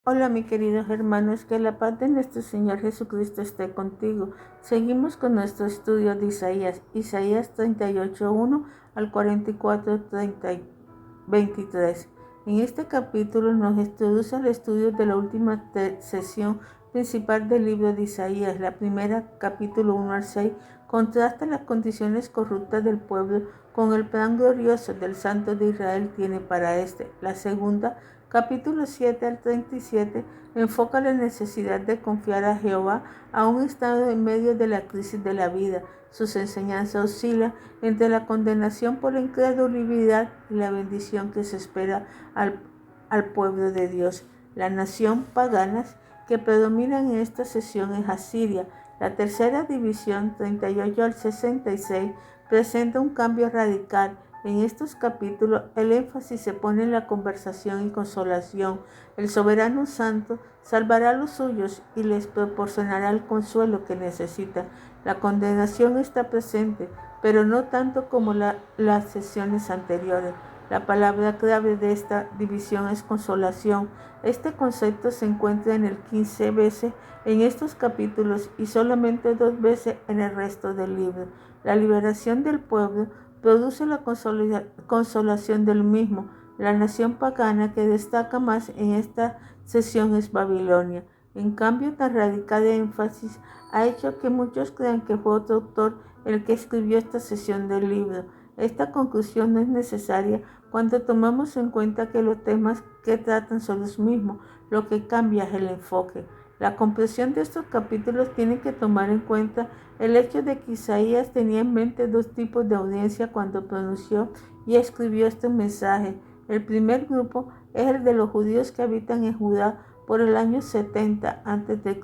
Hola, mis queridos hermanos, que la paz de nuestro Señor Jesucristo esté contigo. Seguimos con nuestro estudio de Isaías 38, 1 al 44, 23. En este capítulo nos introduce al estudio de la última sesión principal del libro de Isaías. La primera, capítulo 1 al 6, contrasta las condiciones corruptas del pueblo con el plan glorioso del Santo de Israel tiene para este. La segunda, capítulo 7 al 37, enfoca la necesidad de confiar a Jehová aún estando en medio de la crisis de la vida. Sus enseñanzas oscilan entre la condenación por la incredulidad y la bendición que se espera al pueblo de Dios. La nación paganas que predominan en esta sesión es Asiria. La tercera división, 38 al 66, presenta un cambio radical. En estos capítulos el énfasis se pone en la conversación y consolación. El soberano santo salvará a los suyos y les proporcionará el consuelo que necesitan. La condenación está presente, pero no tanto como las sesiones anteriores. La palabra clave de esta división es consolación. Este concepto se encuentra en el 15 veces en estos capítulos y solamente 2 veces en el resto del libro. La liberación del pueblo produce la consolación del mismo. La nación pagana que destaca más en esta sesión es Babilonia. En cambio, tan radical de énfasis ha hecho que muchos crean que fue otro autor el que escribió esta sesión del libro. Esta conclusión no es necesaria cuando tomamos en cuenta que los temas que tratan son los mismos, lo que cambia es el enfoque. La comprensión de estos capítulos tiene que tomar en cuenta el hecho de que Isaías tenía en mente dos tipos de audiencia cuando pronunció y escribió este mensaje. El primer grupo es el de los judíos que habitan en Judá por el año 70 a.C.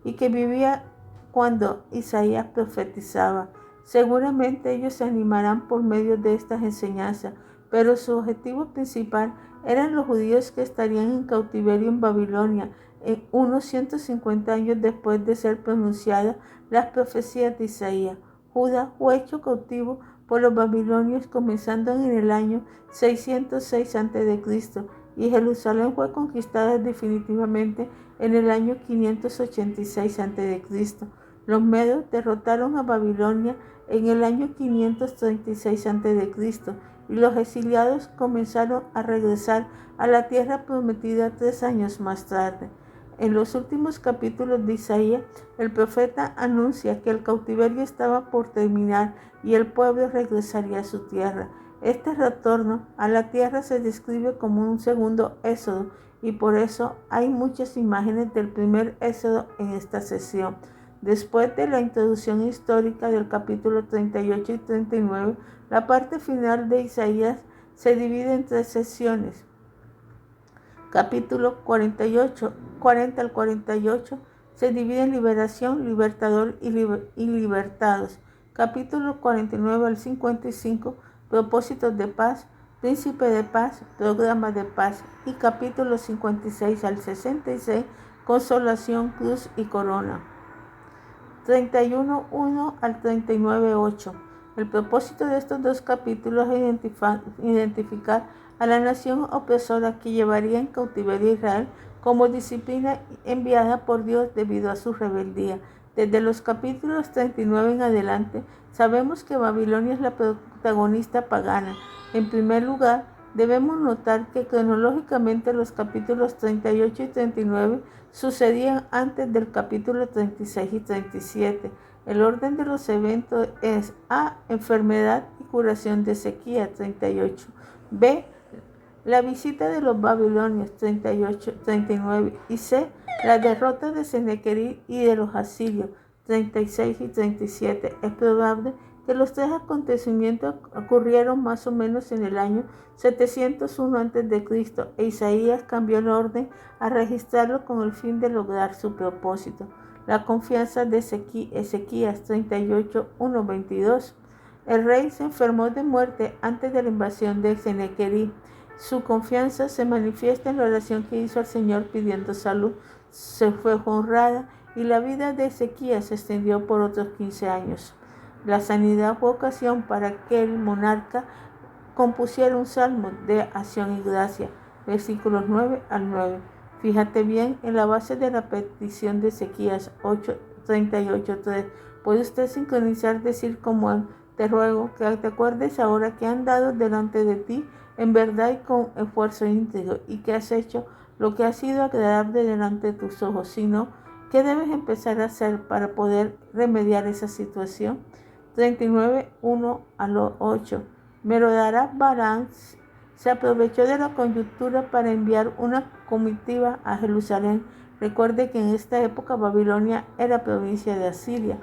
y que vivía cuando Isaías profetizaba. Seguramente ellos se animarán por medio de estas enseñanzas, pero su objetivo principal eran los judíos que estarían en cautiverio en Babilonia en unos 150 años después de ser pronunciadas las profecías de Isaías. Judá fue hecho cautivo por los babilonios comenzando en el año 606 a.C. y Jerusalén fue conquistada definitivamente en el año 586 a.C. Los medos derrotaron a Babilonia en el año 536 a.C. y los exiliados comenzaron a regresar a la tierra prometida 3 años más tarde. En los últimos capítulos de Isaías, el profeta anuncia que el cautiverio estaba por terminar y el pueblo regresaría a su tierra. Este retorno a la tierra se describe como un segundo éxodo y por eso hay muchas imágenes del primer éxodo en esta sesión. Después de la introducción histórica del capítulo 38 y 39, la parte final de Isaías se divide en 3 secciones. Capítulo 48, 40 al 48 se divide en liberación, libertador y libertados. Capítulo 49 al 55, propósitos de paz, príncipe de paz, programa de paz. Y capítulo 56 al 66, consolación, cruz y corona. 31, 1 al 39, 8. El propósito de estos dos capítulos es identificar a la nación opresora que llevaría en cautiverio a Israel como disciplina enviada por Dios debido a su rebeldía. Desde los capítulos 39 en adelante, sabemos que Babilonia es la protagonista pagana. En primer lugar, debemos notar que cronológicamente los capítulos 38 y 39 sucedían antes del capítulo 36 y 37. El orden de los eventos es A. Enfermedad y curación de sequía, 38. B. La visita de los babilonios, 38, 39. Y C. La derrota de Sennacherib y de los asirios, 36 y 37. Es probable que los 3 acontecimientos ocurrieron más o menos en el año 701 a.C. e Isaías cambió el orden a registrarlo con el fin de lograr su propósito. La confianza de Ezequías 38, 1, 22. El rey se enfermó de muerte antes de la invasión de Sennacherib. Su confianza se manifiesta en la oración que hizo al Señor pidiendo salud. Se fue honrada y la vida de Ezequías se extendió por otros 15 años. La sanidad fue ocasión para que el monarca compusiera un salmo de acción y gracia, versículos 9 al 9. Fíjate bien en la base de la petición de Ezequías 38:3. ¿Puede usted sincronizar, decir como él? Te ruego que te acuerdes ahora que han dado delante de ti en verdad y con esfuerzo íntegro, y que has hecho lo que ha sido agradable delante de tus ojos, sino ¿qué debes empezar a hacer para poder remediar esa situación? 39:1-8. Merodach Balaam se aprovechó de la coyuntura para enviar una comitiva a Jerusalén. Recuerde que en esta época Babilonia era provincia de Asiria.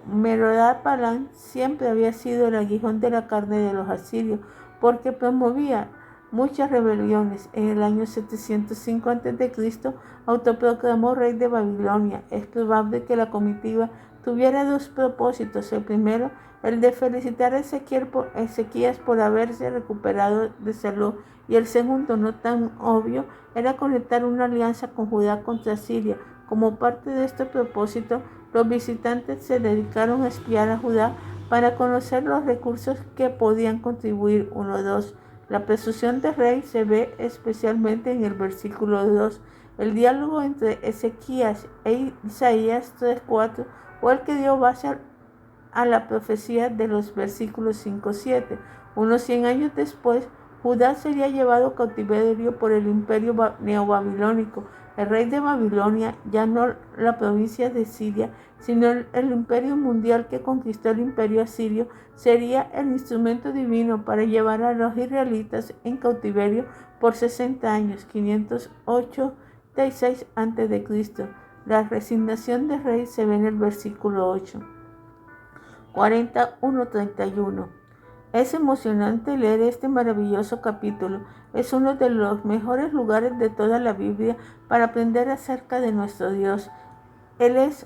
Merodach Balaam siempre había sido el aguijón de la carne de los asirios, porque promovía muchas rebeliones. En el año 705 a.C. autoproclamó rey de Babilonia. Es probable que la comitiva tuviera dos propósitos. El primero, el de felicitar a Ezequías por haberse recuperado de salud, y el segundo, no tan obvio, era conectar una alianza con Judá contra Siria. Como parte de este propósito, los visitantes se dedicaron a espiar a Judá para conocer los recursos que podían contribuir. 1-2. La presunción del rey se ve especialmente en el versículo 2. El diálogo entre Ezequías e Isaías 3:4 fue el que dio base a la profecía de los versículos 5-7. Unos 100 años después, Judá sería llevado cautiverio por el imperio neobabilónico. El rey de Babilonia, ya no la provincia de Siria, sino el imperio mundial que conquistó el imperio asirio, sería el instrumento divino para llevar a los israelitas en cautiverio por 60 años, 586 a.C. La resignación del rey se ve en el versículo 8. 41:31. Es emocionante leer este maravilloso capítulo. Es uno de los mejores lugares de toda la Biblia para aprender acerca de nuestro Dios. Él es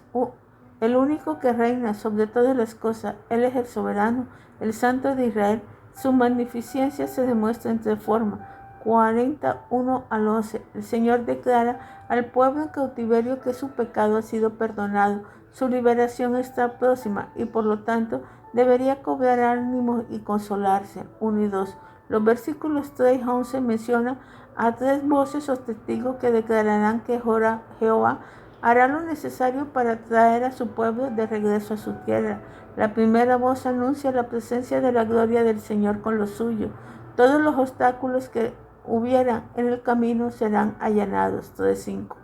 el único que reina sobre todas las cosas. Él es el soberano, el Santo de Israel. Su magnificencia se demuestra en tres formas. 41-11. El Señor declara al pueblo en cautiverio que su pecado ha sido perdonado. Su liberación está próxima y por lo tanto debería cobrar ánimo y consolarse. 1 y 2. Los versículos 3 y 11 mencionan a tres voces o testigos que declararán que Jehová hará lo necesario para traer a su pueblo de regreso a su tierra. La primera voz anuncia la presencia de la gloria del Señor con los suyos. Todos los obstáculos que hubieran en el camino serán allanados. 3:5.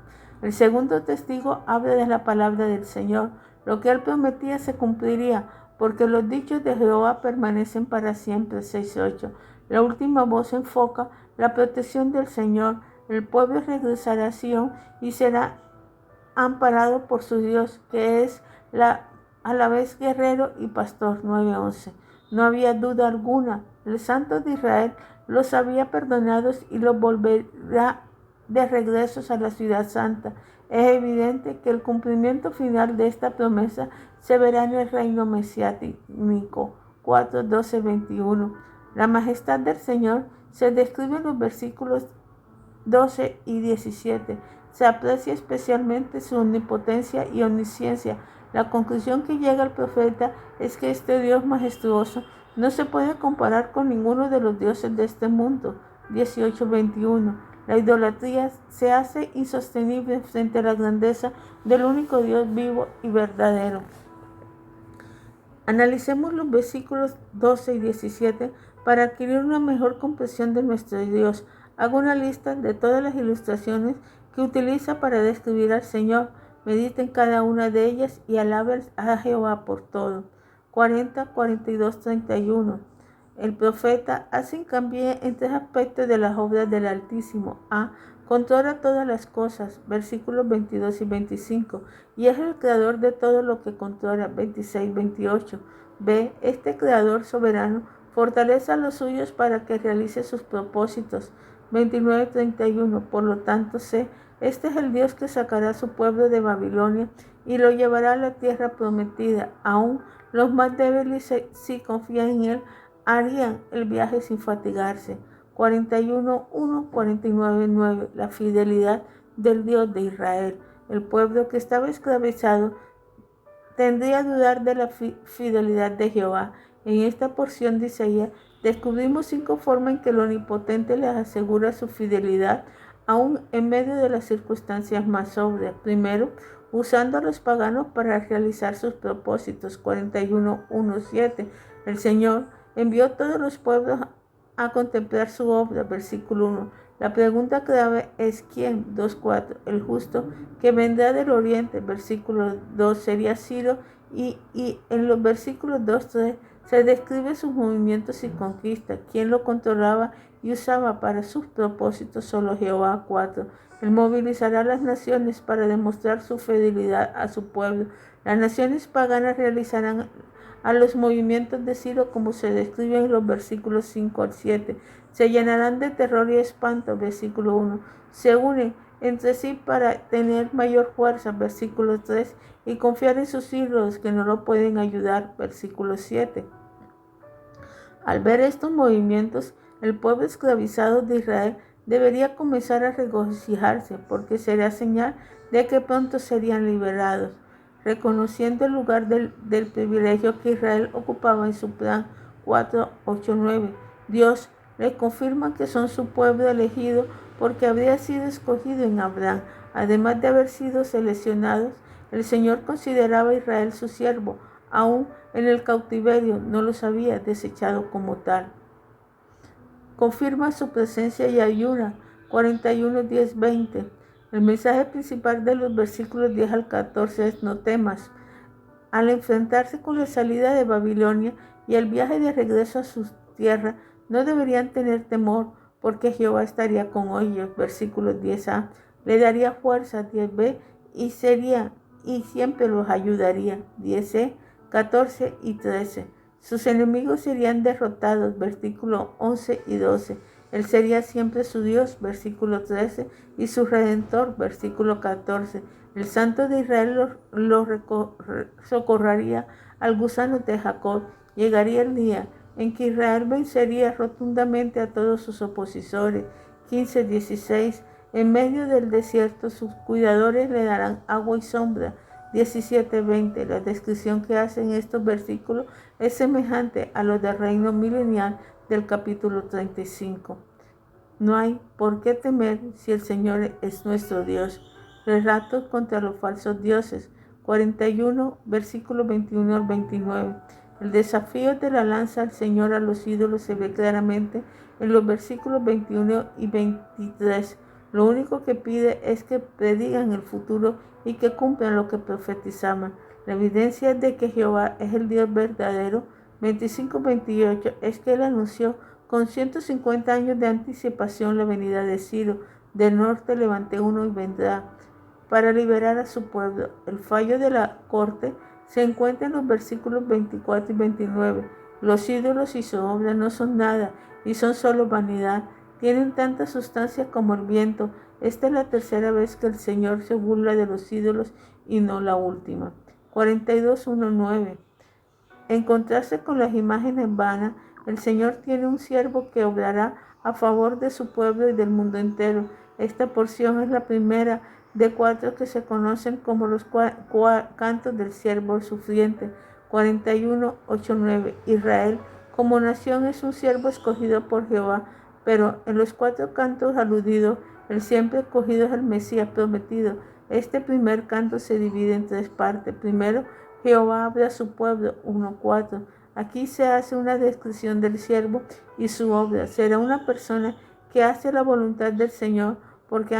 El segundo testigo habla de la palabra del Señor. Lo que él prometía se cumpliría, porque los dichos de Jehová permanecen para siempre. 6:8. La última voz enfoca la protección del Señor. El pueblo regresará a Sion y será amparado por su Dios, que es a la vez guerrero y pastor. 9:11. No había duda alguna, el Santo de Israel los había perdonado y los volverá de regreso a la ciudad santa. Es evidente que el cumplimiento final de esta promesa se verá en el reino mesiánico. 4:12-21. La majestad del Señor se describe en los versículos 12 y 17. Se aprecia especialmente su omnipotencia y omnisciencia. La conclusión que llega el profeta es que este Dios majestuoso no se puede comparar con ninguno de los dioses de este mundo. 18:21. La idolatría se hace insostenible frente a la grandeza del único Dios vivo y verdadero. Analicemos los versículos 12 y 17 para adquirir una mejor comprensión de nuestro Dios. Hago una lista de todas las ilustraciones que utiliza para describir al Señor. Mediten cada una de ellas y alaben a Jehová por todo. 40-42-31. El profeta hace hincapié en tres aspectos de las obras del Altísimo. A. Controla todas las cosas, versículos 22 y 25, y es el creador de todo lo que controla, 26-28. B. Este creador soberano fortalece a los suyos para que realice sus propósitos, 29-31. Por lo tanto, C. Este es el Dios que sacará a su pueblo de Babilonia y lo llevará a la tierra prometida. Aún los más débiles, si confían en él, harían el viaje sin fatigarse. 41:1, 49:9. La fidelidad del Dios de Israel. El pueblo que estaba esclavizado tendría a dudar de la fidelidad de Jehová. En esta porción de Isaías descubrimos 5 formas en que el Omnipotente les asegura su fidelidad aún en medio de las circunstancias más obvias. Primero, usando a los paganos para realizar sus propósitos. 41:1-7. El Señor envió a todos los pueblos a contemplar su obra. Versículo 1. La pregunta clave es ¿quién? 2:4. El justo que vendrá del oriente. Versículo 2 sería Ciro, y en los versículos 2-3 se describe sus movimientos y conquistas, quién lo controlaba y usaba para sus propósitos. Solo Jehová. 4. Él movilizará a las naciones para demostrar su fidelidad a su pueblo. Las naciones paganas realizarán a los movimientos de Ciro como se describe en los versículos 5-7. Se llenarán de terror y espanto. Versículo 1. Se unen entre sí para tener mayor fuerza. Versículo 3. Y confiar en sus ídolos que no lo pueden ayudar. Versículo 7. Al ver estos movimientos, el pueblo esclavizado de Israel debería comenzar a regocijarse, porque sería señal de que pronto serían liberados, reconociendo el lugar del privilegio que Israel ocupaba en su plan. 4:8-9. Dios les confirma que son su pueblo elegido porque habría sido escogido en Abraham. Además de haber sido seleccionados, el Señor consideraba a Israel su siervo. Aún en el cautiverio no los había desechado como tal. Confirma su presencia y ayuda. 41:10-20. El mensaje principal de los versículos 10-14 es: no temas. Al enfrentarse con la salida de Babilonia y el viaje de regreso a su tierra, no deberían tener temor, porque Jehová estaría con ellos. Versículos 10a. Le daría fuerza. 10b. Y siempre los ayudaría. 10c, 14 y 13. Sus enemigos serían derrotados. Versículos 11 y 12. Él sería siempre su Dios. Versículo 13. Y su Redentor. Versículo 14. El Santo de Israel los socorrería al gusano de Jacob. Llegaría el día en que Israel vencería rotundamente a todos sus opositores. 15:16. En medio del desierto sus cuidadores le darán agua y sombra. 17:20. La descripción que hacen estos versículos es semejante a lo del reino milenial del capítulo 35. No hay por qué temer si el Señor es nuestro Dios. Relatos contra los falsos dioses. 41, versículos 21-29. El desafío de la lanza al Señor a los ídolos se ve claramente en los versículos 21 y 23. Lo único que pide es que predigan el futuro y que cumplan lo que profetizaban. La evidencia de que Jehová es el Dios verdadero, 25-28, es que él anunció con 150 años de anticipación la venida de Ciro. Del norte levanté uno y vendrá para liberar a su pueblo. El fallo de la corte se encuentra en los versículos 24 y 29. Los ídolos y su obra no son nada y son solo vanidad. Tienen tanta sustancia como el viento. Esta es la tercera vez que el Señor se burla de los ídolos y no la última. 42:1-9. Encontrarse con las imágenes vanas. El Señor tiene un siervo que obrará a favor de su pueblo y del mundo entero. Esta porción es la primera de 4 que se conocen como los cantos del siervo sufriente. 41:8-9. Israel como nación es un siervo escogido por Jehová, pero en los 4 cantos aludidos, el siempre escogido es el Mesías prometido. Este primer canto se divide en 3 partes. Primero, Jehová habla a su pueblo. 1:4. Aquí se hace una descripción del siervo y su obra. Será una persona que hace la voluntad del Señor, porque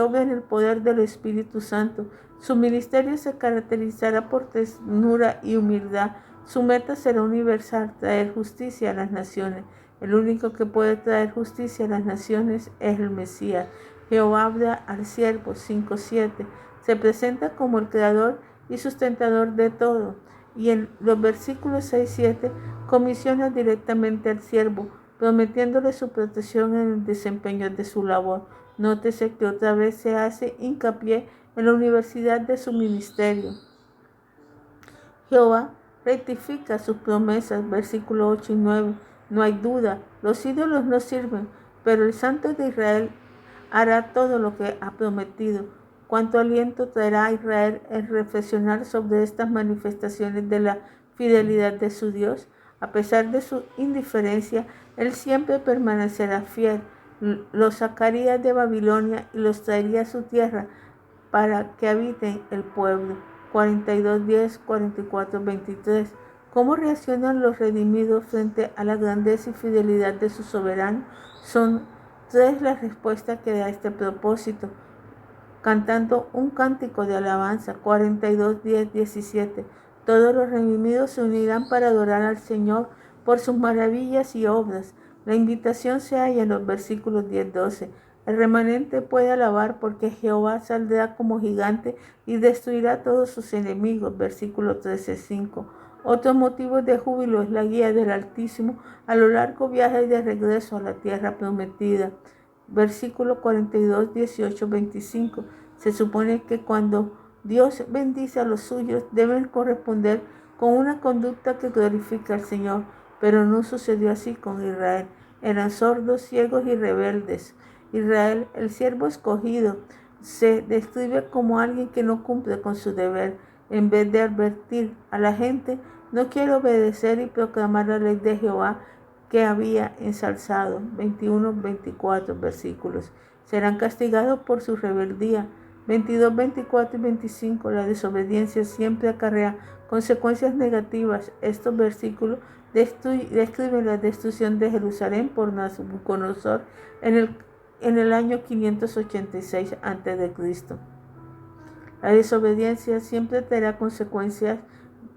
obra en el poder del Espíritu Santo. Su ministerio se caracterizará por ternura y humildad. Su meta será universal, traer justicia a las naciones. El único que puede traer justicia a las naciones es el Mesías. Jehová habla al siervo. 5:7. Se presenta como el creador y sustentador de todo. Y en los versículos 6-7 comisiona directamente al siervo, prometiéndole su protección en el desempeño de su labor. Nótese que otra vez se hace hincapié en la universidad de su ministerio. Jehová rectifica sus promesas, versículos 8 y 9. No hay duda, los ídolos no sirven, pero el Santo de Israel hará todo lo que ha prometido. Cuánto aliento traerá a Israel el reflexionar sobre estas manifestaciones de la fidelidad de su Dios. A pesar de su indiferencia, Él siempre permanecerá fiel. los sacaría de Babilonia y los traería a su tierra para que habiten el pueblo. 42:10, 44:23. ¿Cómo reaccionan los redimidos frente a la grandeza y fidelidad de su soberano? Son tres las respuestas que da a este propósito. Cantando un cántico de alabanza. 42:10, 17. Todos los redimidos se unirán para adorar al Señor por sus maravillas y obras. La invitación se halla en los versículos 10-12. El remanente puede alabar porque Jehová saldrá como gigante y destruirá a todos sus enemigos. Versículo 13:5. Otro motivo de júbilo es la guía del Altísimo a lo largo viaje de regreso a la tierra prometida. Versículo 42, 18, 25. Se supone que cuando Dios bendice a los suyos deben corresponder con una conducta que glorifica al Señor, pero no sucedió así con Israel. Eran sordos, ciegos y rebeldes. Israel, el siervo escogido, se describe como alguien que no cumple con su deber. En vez de advertir a la gente, no quiere obedecer y proclamar la ley de Jehová que había ensalzado. 21, 24 versículos. Serán castigados por su rebeldía. 22, 24 y 25. La desobediencia siempre acarrea consecuencias negativas. Estos versículos describen la destrucción de Jerusalén por Nabucodonosor en el año 586 a.C. La desobediencia siempre traerá consecuencias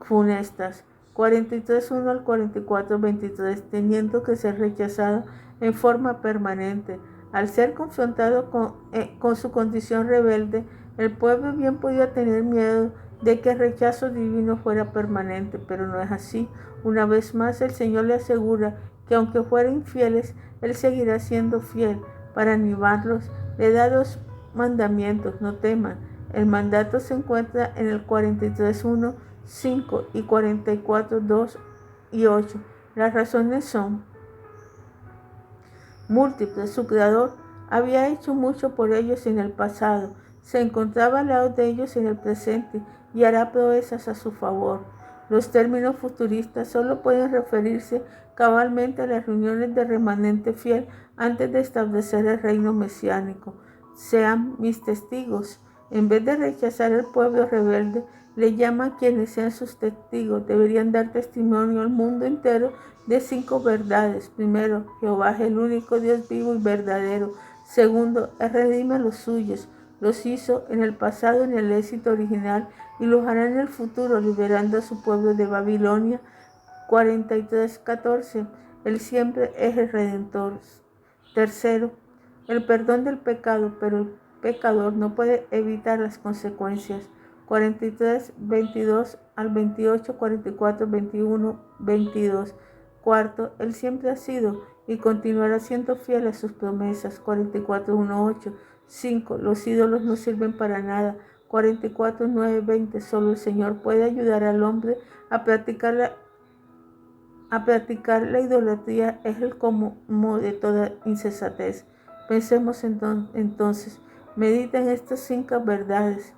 funestas. 43:1 al 44:23, teniendo que ser rechazado en forma permanente. Al ser confrontado con su condición rebelde, el pueblo bien podía tener miedo de que el rechazo divino fuera permanente, pero no es así. Una vez más, el Señor le asegura que aunque fueran infieles, Él seguirá siendo fiel. Para animarlos, le da 2 mandamientos: no teman. El mandato se encuentra en el 43:1, 5 y 44:2 y 8. Las razones son múltiples. Su Creador había hecho mucho por ellos en el pasado, se encontraba al lado de ellos en el presente y hará proezas a su favor. Los términos futuristas solo pueden referirse cabalmente a las reuniones de remanente fiel antes de establecer el reino mesiánico. Sean mis testigos. En vez de rechazar al pueblo rebelde, le llama a quienes sean sus testigos. Deberían dar testimonio al mundo entero de 5 verdades. Primero, Jehová es el único Dios vivo y verdadero. Segundo, Él redime a los suyos. Los hizo en el pasado en el éxito original y los hará en el futuro, liberando a su pueblo de Babilonia. 43:14. Él siempre es el Redentor. Tercero, el perdón del pecado, pero el pecador no puede evitar las consecuencias. 43:22 al 28, 44, 21, 22. Cuarto, Él siempre ha sido y continuará siendo fiel a sus promesas. 44:1-8. 5. Los ídolos no sirven para nada. 44:9-20. Solo el Señor puede ayudar al hombre a practicar la idolatría. Es el colmo de toda insensatez. Pensemos entonces, medita en estas 5 verdades.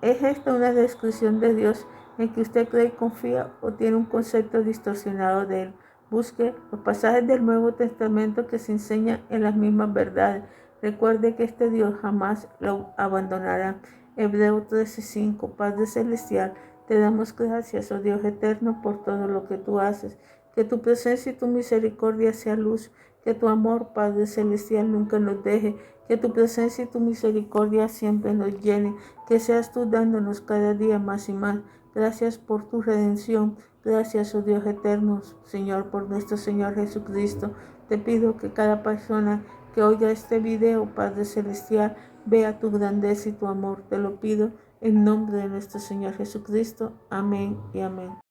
¿Es esta una descripción de Dios en que usted cree y confía o tiene un concepto distorsionado de Él? Busque los pasajes del Nuevo Testamento que se enseñan en las mismas verdades. Recuerde que este Dios jamás lo abandonará. Hebreos 13:5. Padre Celestial, te damos gracias, oh Dios eterno, por todo lo que tú haces. Que tu presencia y tu misericordia sea luz. Que tu amor, Padre Celestial, nunca nos deje. Que tu presencia y tu misericordia siempre nos llenen. Que seas tú dándonos cada día más y más. Gracias por tu redención. Gracias, oh Dios eterno, Señor, por nuestro Señor Jesucristo. Te pido que cada persona que oiga este video, Padre Celestial, vea tu grandeza y tu amor. Te lo pido en nombre de nuestro Señor Jesucristo. Amén y amén.